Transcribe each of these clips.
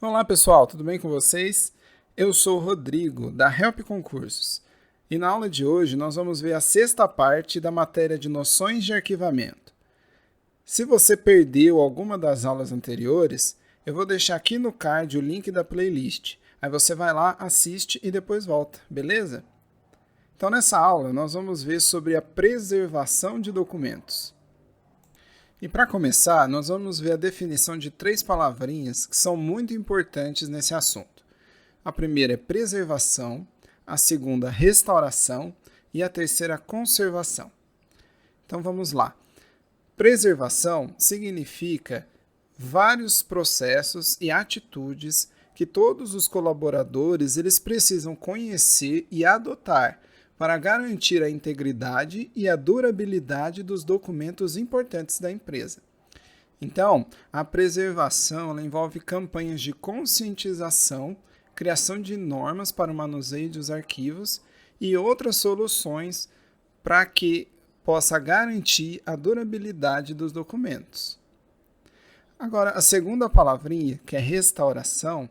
Olá pessoal, tudo bem com vocês? Eu sou o Rodrigo, da Help Concursos, e na aula de hoje nós vamos ver a sexta parte da matéria de noções de arquivamento. Se você perdeu alguma das aulas anteriores, eu vou deixar aqui no card o link da playlist. Aí você vai lá, assiste e depois volta, beleza? Então nessa aula nós vamos ver sobre a preservação de documentos. E para começar, nós vamos ver a definição de 3 palavrinhas que são muito importantes nesse assunto. A primeira é preservação, a segunda, restauração e a terceira, conservação. Então vamos lá. Preservação significa vários processos e atitudes que todos os colaboradores eles precisam conhecer e adotar para garantir a integridade e a durabilidade dos documentos importantes da empresa. Então, a preservação ela envolve campanhas de conscientização, criação de normas para o manuseio dos arquivos e outras soluções para que possa garantir a durabilidade dos documentos. Agora, a segunda palavrinha, que é restauração,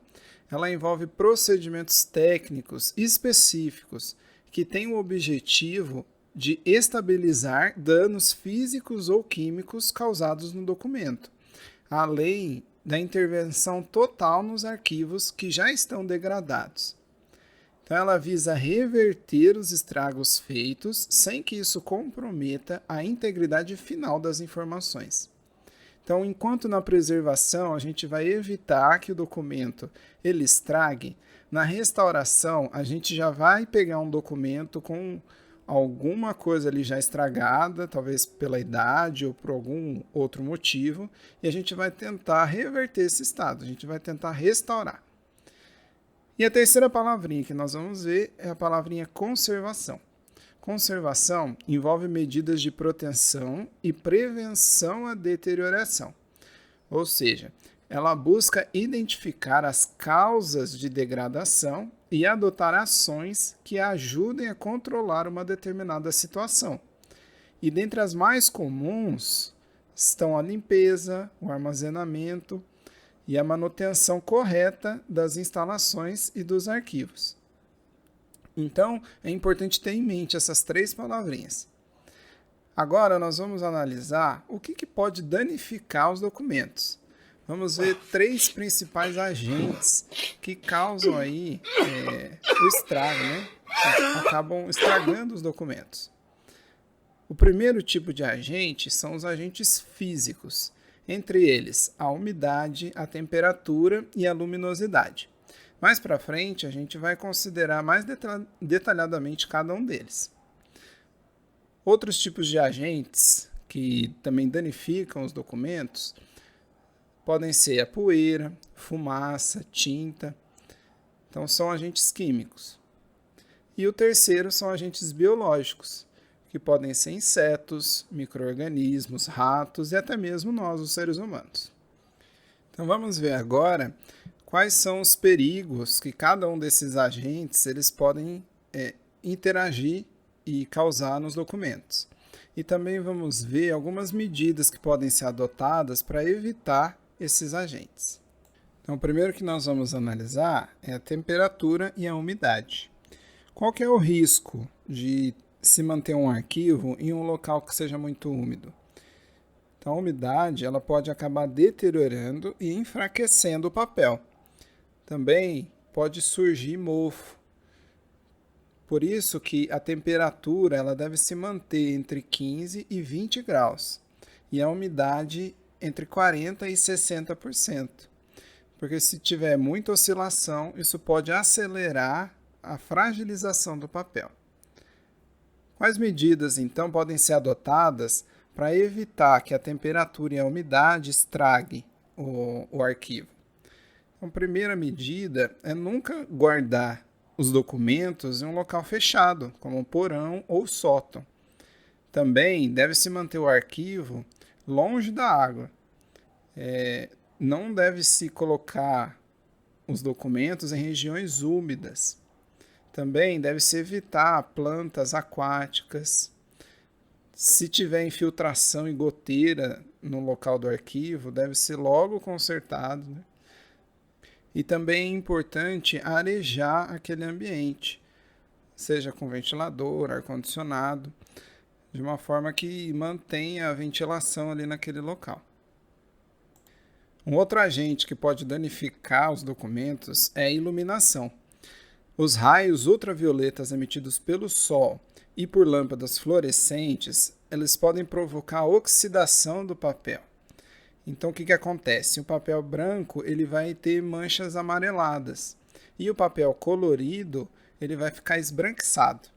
ela envolve procedimentos técnicos específicos que tem o objetivo de estabilizar danos físicos ou químicos causados no documento, além da intervenção total nos arquivos que já estão degradados. Então, ela visa reverter os estragos feitos sem que isso comprometa a integridade final das informações. Então, enquanto na preservação a gente vai evitar que o documento ele estrague, na restauração a gente já vai pegar um documento com alguma coisa ali já estragada, talvez pela idade ou por algum outro motivo, e a gente vai tentar reverter esse estado, a gente vai tentar restaurar. E a terceira palavrinha que nós vamos ver é a palavrinha conservação. Conservação envolve medidas de proteção e prevenção à deterioração, ou seja, ela busca identificar as causas de degradação e adotar ações que ajudem a controlar uma determinada situação. E dentre as mais comuns estão a limpeza, o armazenamento e a manutenção correta das instalações e dos arquivos. Então, é importante ter em mente essas 3 palavrinhas. Agora, nós vamos analisar o que pode danificar os documentos. Vamos ver 3 principais agentes que causam aí o estrago, né? Que acabam estragando os documentos. O primeiro tipo de agente são os agentes físicos, entre eles a umidade, a temperatura e a luminosidade. Mais para frente, a gente vai considerar mais detalhadamente cada um deles. Outros tipos de agentes que também danificam os documentos podem ser a poeira, fumaça, tinta. Então, são agentes químicos. E o terceiro são agentes biológicos, que podem ser insetos, micro-organismos, ratos e até mesmo nós, os seres humanos. Então, vamos ver agora quais são os perigos que cada um desses agentes eles podem interagir e causar nos documentos. E também vamos ver algumas medidas que podem ser adotadas para evitar esses agentes. Então, o primeiro que nós vamos analisar é a temperatura e a umidade. Qual que é o risco de se manter um arquivo em um local que seja muito úmido? Então, a umidade ela pode acabar deteriorando e enfraquecendo o papel. Também pode surgir mofo. Por isso que a temperatura ela deve se manter entre 15 e 20 graus e a umidade entre 40% e 60%. Porque se tiver muita oscilação, isso pode acelerar a fragilização do papel. Quais medidas, então, podem ser adotadas para evitar que a temperatura e a umidade estraguem o arquivo? Então, a primeira medida é nunca guardar os documentos em um local fechado, como um porão ou sótão. Também deve-se manter o arquivo longe da água. Não deve-se colocar os documentos em regiões úmidas. Também deve-se evitar plantas aquáticas. Se tiver infiltração e goteira no local do arquivo, deve ser logo consertado, né? E também é importante arejar aquele ambiente, seja com ventilador, ar-condicionado, de uma forma que mantenha a ventilação ali naquele local. Um outro agente que pode danificar os documentos é a iluminação. Os raios ultravioletas emitidos pelo sol e por lâmpadas fluorescentes, eles podem provocar a oxidação do papel. Então, o que acontece? O papel branco ele vai ter manchas amareladas e o papel colorido ele vai ficar esbranquiçado.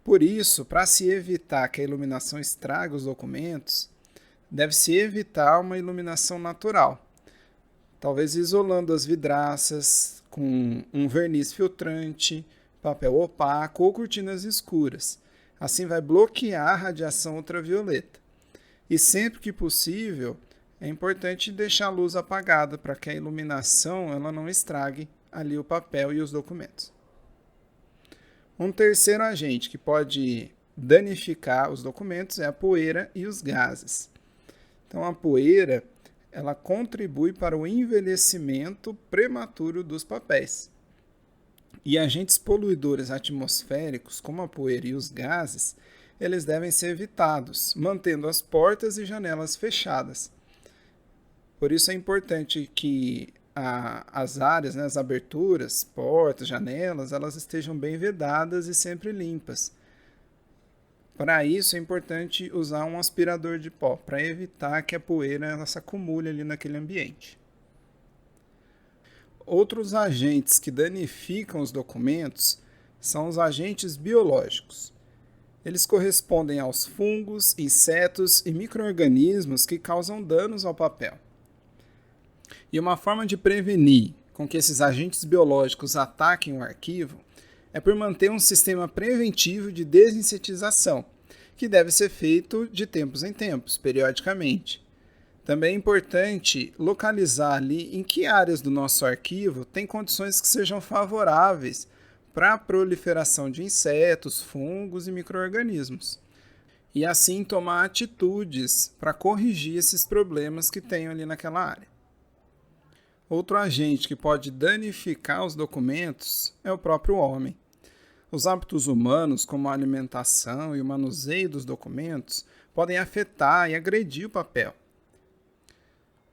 Por isso, para se evitar que a iluminação estrague os documentos, deve-se evitar uma iluminação natural, talvez isolando as vidraças com um verniz filtrante, papel opaco ou cortinas escuras. Assim vai bloquear a radiação ultravioleta. E sempre que possível, é importante deixar a luz apagada para que a iluminação ela não estrague ali o papel e os documentos. Um terceiro agente que pode danificar os documentos é a poeira e os gases. Então, a poeira ela contribui para o envelhecimento prematuro dos papéis. E agentes poluidores atmosféricos, como a poeira e os gases, eles devem ser evitados, mantendo as portas e janelas fechadas. Por isso é importante que as áreas, as aberturas, portas, janelas, elas estejam bem vedadas e sempre limpas. Para isso é importante usar um aspirador de pó, para evitar que a poeira ela se acumule ali naquele ambiente. Outros agentes que danificam os documentos são os agentes biológicos. Eles correspondem aos fungos, insetos e micro-organismos que causam danos ao papel. E uma forma de prevenir com que esses agentes biológicos ataquem o arquivo é por manter um sistema preventivo de desinsetização, que deve ser feito de tempos em tempos, periodicamente. Também é importante localizar ali em que áreas do nosso arquivo tem condições que sejam favoráveis para a proliferação de insetos, fungos e micro-organismos. E assim tomar atitudes para corrigir esses problemas que tem ali naquela área. Outro agente que pode danificar os documentos é o próprio homem. Os hábitos humanos, como a alimentação e o manuseio dos documentos, podem afetar e agredir o papel.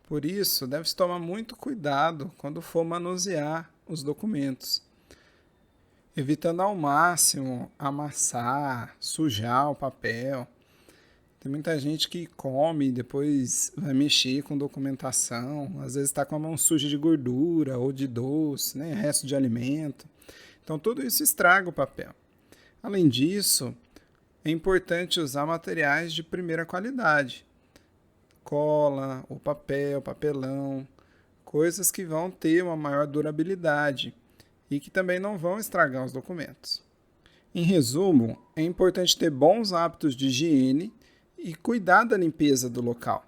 Por isso, deve-se tomar muito cuidado quando for manusear os documentos, evitando ao máximo amassar, sujar o papel. Tem muita gente que come e depois vai mexer com documentação, às vezes está com a mão suja de gordura ou de doce, resto de alimento. Então, tudo isso estraga o papel. Além disso, é importante usar materiais de primeira qualidade. Cola, o papel, papelão, coisas que vão ter uma maior durabilidade e que também não vão estragar os documentos. Em resumo, é importante ter bons hábitos de higiene e cuidar da limpeza do local.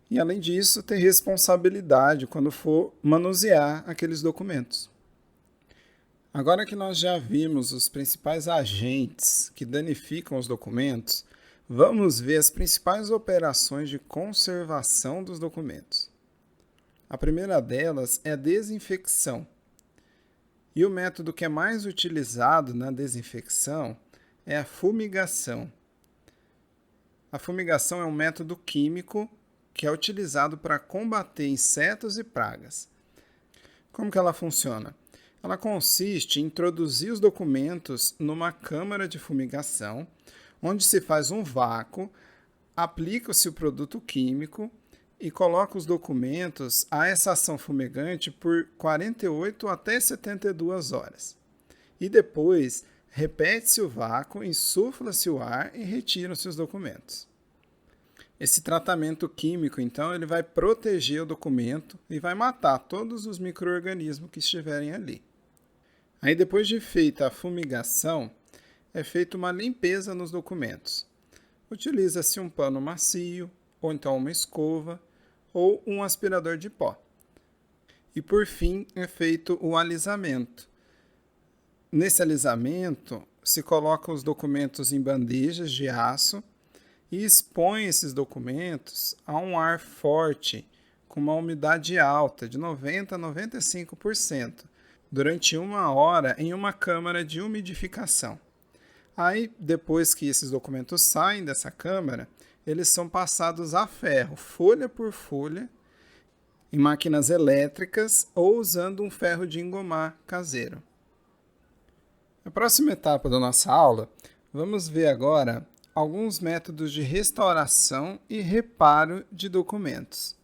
E, além disso, ter responsabilidade quando for manusear aqueles documentos. Agora que nós já vimos os principais agentes que danificam os documentos, vamos ver as principais operações de conservação dos documentos. A primeira delas é a desinfecção. E o método que é mais utilizado na desinfecção é a fumigação. A fumigação é um método químico que é utilizado para combater insetos e pragas. Como que ela funciona? Ela consiste em introduzir os documentos numa câmara de fumigação, onde se faz um vácuo, aplica-se o produto químico e coloca os documentos a essa ação fumegante por 48 até 72 horas. E depois, repete-se o vácuo, insufla-se o ar e retiram-se os documentos. Esse tratamento químico, então, ele vai proteger o documento e vai matar todos os micro-organismos que estiverem ali. Aí, depois de feita a fumigação, é feita uma limpeza nos documentos. Utiliza-se um pano macio, ou então uma escova, ou um aspirador de pó. E, por fim, é feito o alisamento. Nesse alisamento, se coloca os documentos em bandejas de aço e expõe esses documentos a um ar forte, com uma umidade alta, de 90% a 95%, durante 1 hora em uma câmara de umidificação. Aí, depois que esses documentos saem dessa câmara, eles são passados a ferro, folha por folha, em máquinas elétricas ou usando um ferro de engomar caseiro. Na próxima etapa da nossa aula, vamos ver agora alguns métodos de restauração e reparo de documentos.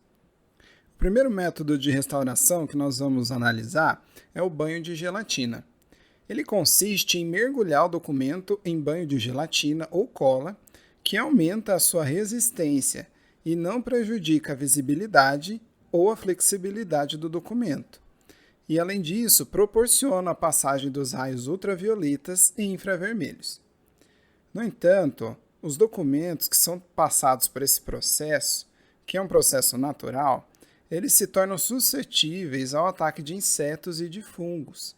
O primeiro método de restauração que nós vamos analisar é o banho de gelatina. Ele consiste em mergulhar o documento em banho de gelatina ou cola, que aumenta a sua resistência e não prejudica a visibilidade ou a flexibilidade do documento. E, além disso, proporciona a passagem dos raios ultravioletas e infravermelhos. No entanto, os documentos que são passados por esse processo, que é um processo natural, eles se tornam suscetíveis ao ataque de insetos e de fungos.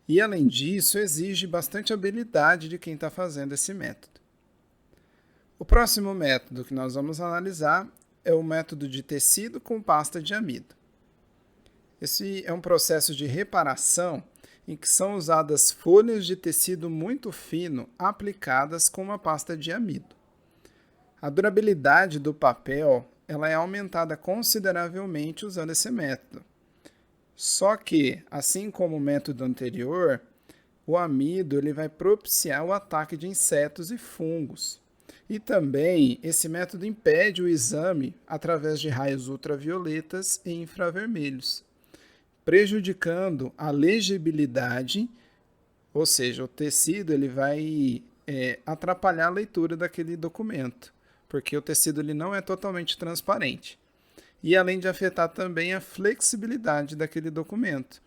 E, além disso, exige bastante habilidade de quem está fazendo esse método. O próximo método que nós vamos analisar é o método de tecido com pasta de amido. Esse é um processo de reparação em que são usadas folhas de tecido muito fino aplicadas com uma pasta de amido. A durabilidade do papel ela é aumentada consideravelmente usando esse método. Só que, assim como o método anterior, o amido ele vai propiciar o ataque de insetos e fungos. E também esse método impede o exame através de raios ultravioletas e infravermelhos, prejudicando a legibilidade, ou seja, o tecido ele vai atrapalhar a leitura daquele documento, porque o tecido ele não é totalmente transparente. E além de afetar também a flexibilidade daquele documento.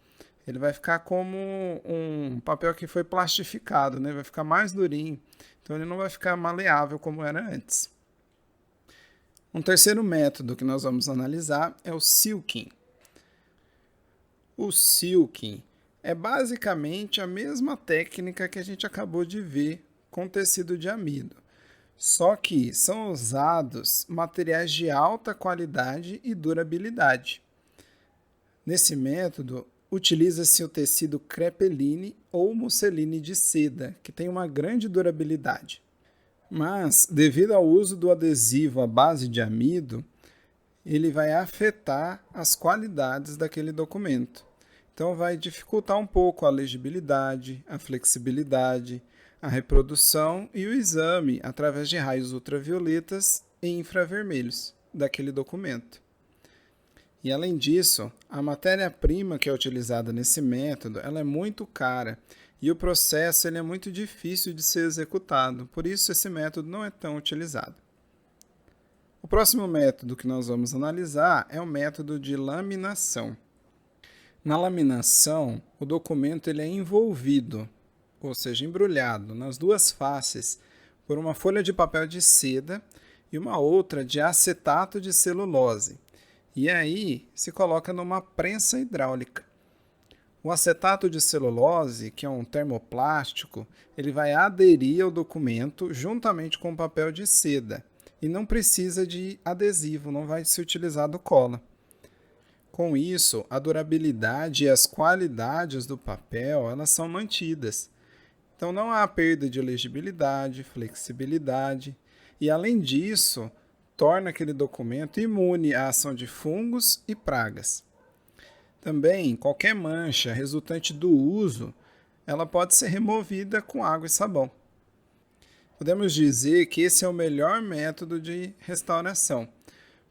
Ele vai ficar como um papel que foi plastificado, né? Vai ficar mais durinho, então ele não vai ficar maleável como era antes. Um terceiro método que nós vamos analisar é o silking. O silking é basicamente a mesma técnica que a gente acabou de ver com tecido de amido. Só que são usados materiais de alta qualidade e durabilidade. Nesse método, utiliza-se o tecido crepeline ou musseline de seda, que tem uma grande durabilidade. Mas, devido ao uso do adesivo à base de amido, ele vai afetar as qualidades daquele documento. Então, vai dificultar um pouco a legibilidade, a flexibilidade, a reprodução e o exame através de raios ultravioletas e infravermelhos daquele documento. E além disso, a matéria-prima que é utilizada nesse método ela é muito cara e o processo ele é muito difícil de ser executado, por isso esse método não é tão utilizado. O próximo método que nós vamos analisar é o método de laminação. Na laminação, o documento ele é envolvido, ou seja, embrulhado nas duas faces por uma folha de papel de seda e uma outra de acetato de celulose. E aí se coloca numa prensa hidráulica. O acetato de celulose, que é um termoplástico, ele vai aderir ao documento juntamente com o papel de seda e não precisa de adesivo, não vai ser utilizado cola. Com isso, a durabilidade e as qualidades do papel elas são mantidas. Então não há perda de legibilidade, flexibilidade e, além disso, torna aquele documento imune à ação de fungos e pragas. Também, qualquer mancha resultante do uso, ela pode ser removida com água e sabão. Podemos dizer que esse é o melhor método de restauração,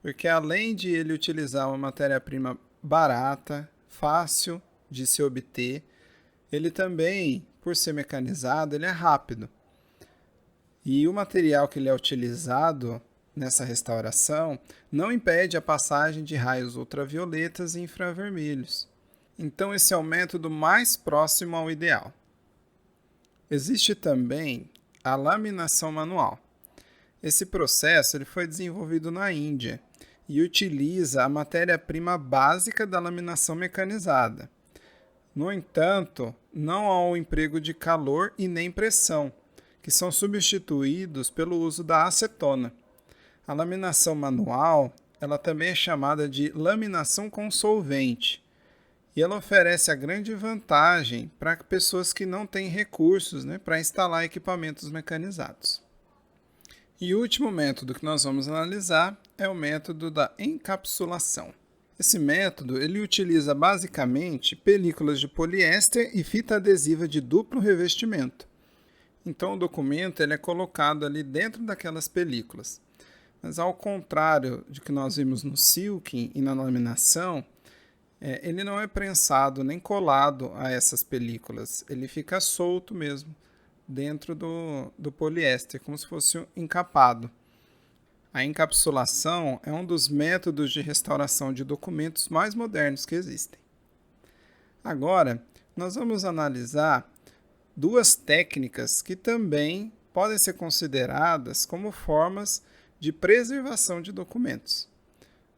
porque além de ele utilizar uma matéria-prima barata, fácil de se obter, ele também, por ser mecanizado, ele é rápido. E o material que ele é utilizado nessa restauração não impede a passagem de raios ultravioletas e infravermelhos. Então esse é o método mais próximo ao ideal. Existe também a laminação manual. Esse processo ele foi desenvolvido na Índia e utiliza a matéria-prima básica da laminação mecanizada. No entanto, não há o emprego de calor e nem pressão, que são substituídos pelo uso da acetona. A laminação manual ela também é chamada de laminação com solvente, e ela oferece a grande vantagem para pessoas que não têm recursos, para instalar equipamentos mecanizados. E o último método que nós vamos analisar é o método da encapsulação. Esse método ele utiliza basicamente películas de poliéster e fita adesiva de duplo revestimento. Então o documento ele é colocado ali dentro daquelas películas. Mas ao contrário de que nós vimos no silking e na laminação, ele não é prensado nem colado a essas películas, ele fica solto mesmo dentro do poliéster, como se fosse encapado. A encapsulação é um dos métodos de restauração de documentos mais modernos que existem. Agora, nós vamos analisar duas técnicas que também podem ser consideradas como formas de preservação de documentos.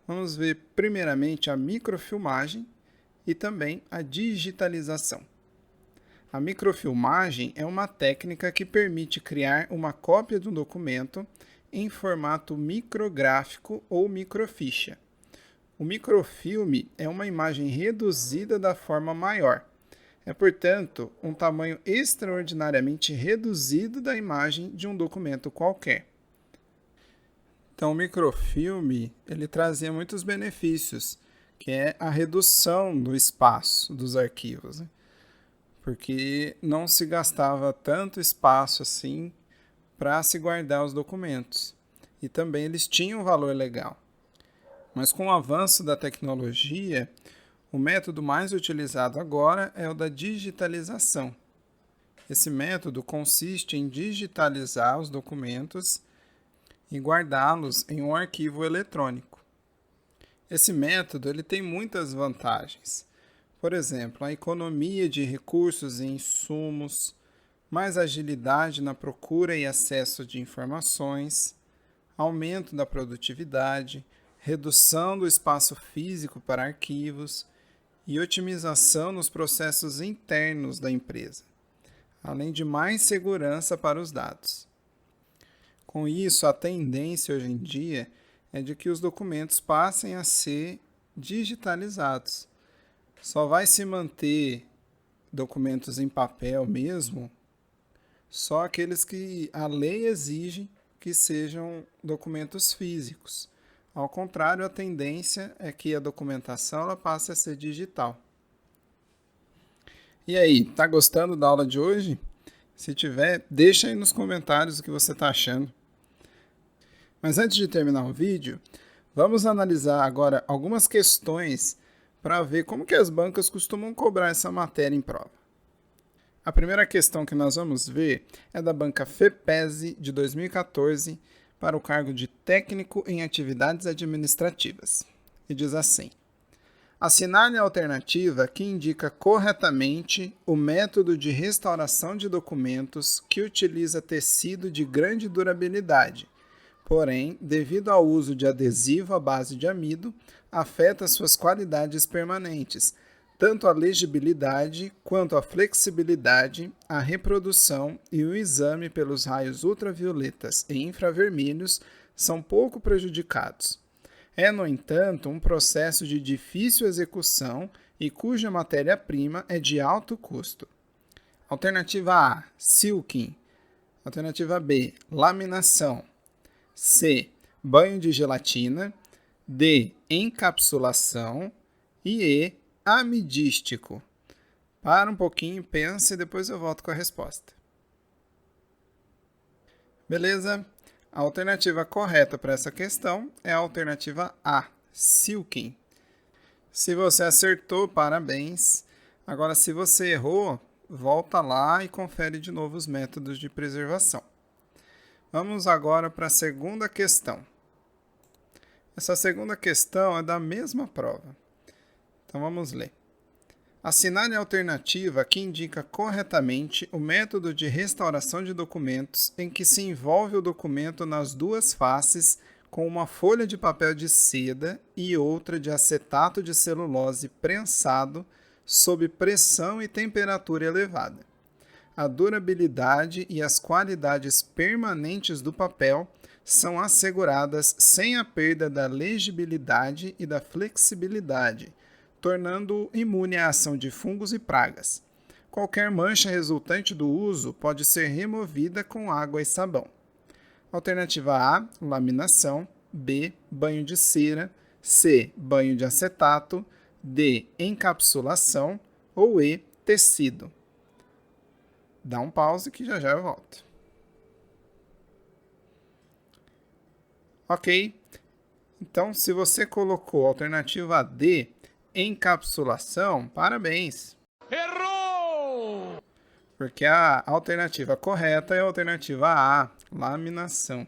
Vamos ver primeiramente a microfilmagem e também a digitalização. A microfilmagem é uma técnica que permite criar uma cópia de um documento em formato micrográfico ou microficha. O microfilme é uma imagem reduzida da forma maior. É, portanto, um tamanho extraordinariamente reduzido da imagem de um documento qualquer. Então, o microfilme ele trazia muitos benefícios, que é a redução do espaço dos arquivos, porque não se gastava tanto espaço assim para se guardar os documentos. E também eles tinham um valor legal. Mas com o avanço da tecnologia, o método mais utilizado agora é o da digitalização. Esse método consiste em digitalizar os documentos e guardá-los em um arquivo eletrônico. Esse método ele tem muitas vantagens. Por exemplo, a economia de recursos e insumos, mais agilidade na procura e acesso de informações, aumento da produtividade, redução do espaço físico para arquivos e otimização nos processos internos da empresa, além de mais segurança para os dados. Com isso, a tendência hoje em dia é de que os documentos passem a ser digitalizados. Só vai se manter documentos em papel mesmo, só aqueles que a lei exige que sejam documentos físicos. Ao contrário, a tendência é que a documentação ela passe a ser digital. E aí, tá gostando da aula de hoje? Se tiver, deixa aí nos comentários o que você está achando. Mas antes de terminar o vídeo, vamos analisar agora algumas questões para ver como que as bancas costumam cobrar essa matéria em prova. A primeira questão que nós vamos ver é da banca FEPESE de 2014 para o cargo de técnico em atividades administrativas. E diz assim: assinale a alternativa que indica corretamente o método de restauração de documentos que utiliza tecido de grande durabilidade. Porém, devido ao uso de adesivo à base de amido, afeta suas qualidades permanentes, tanto a legibilidade quanto a flexibilidade, a reprodução e o exame pelos raios ultravioletas e infravermelhos são pouco prejudicados. É, no entanto, um processo de difícil execução e cuja matéria-prima é de alto custo. Alternativa A, silking. Alternativa B, laminação. C, banho de gelatina. D, encapsulação. E E, amidístico. Para um pouquinho, pensa e depois eu volto com a resposta. Beleza? A alternativa correta para essa questão é a alternativa A, silking. Se você acertou, parabéns. Agora, se você errou, volta lá e confere de novo os métodos de preservação. Vamos agora para a segunda questão. Essa segunda questão é da mesma prova. Então vamos ler. Assinale a alternativa que indica corretamente o método de restauração de documentos em que se envolve o documento nas duas faces com uma folha de papel de seda e outra de acetato de celulose prensado sob pressão e temperatura elevada. a durabilidade e as qualidades permanentes do papel são asseguradas sem a perda da legibilidade e da flexibilidade, tornando-o imune à ação de fungos e pragas. Qualquer mancha resultante do uso pode ser removida com água e sabão. Alternativa A, laminação. B, banho de cera. C, banho de acetato. D, encapsulação. Ou E, tecido. Dá um pause que já eu volto. Ok, então se você colocou a alternativa D, encapsulação, parabéns. Errou! Porque a alternativa correta é a alternativa A, laminação.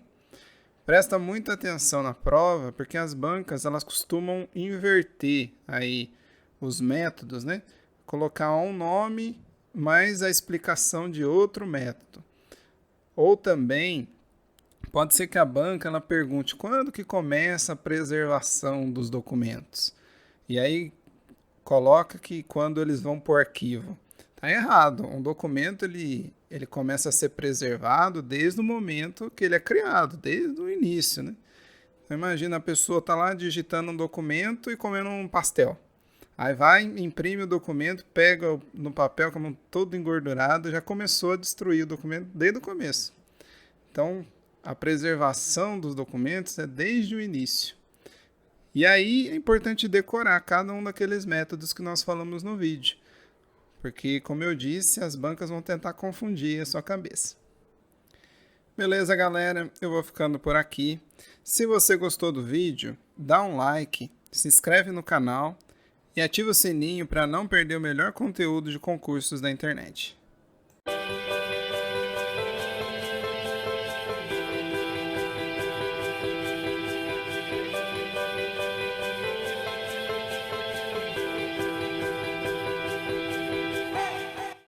Presta muita atenção na prova, porque as bancas elas costumam inverter aí os métodos, né? Colocar um nome mais a explicação de outro método. Ou também pode ser que a banca ela pergunte quando que começa a preservação dos documentos. E aí coloca que quando eles vão para o arquivo. Está errado. Um documento ele começa a ser preservado desde o momento que ele é criado, desde o início. Né? Então, imagina a pessoa está lá digitando um documento e comendo um pastel. Aí vai, imprime o documento, pega no papel como todo engordurado, já começou a destruir o documento desde o começo. Então, a preservação dos documentos é desde o início. E aí é importante decorar cada um daqueles métodos que nós falamos no vídeo. Porque, como eu disse, as bancas vão tentar confundir a sua cabeça. Beleza, galera? Eu vou ficando por aqui. Se você gostou do vídeo, dá um like, se inscreve no canal e ativa o sininho para não perder o melhor conteúdo de concursos da internet.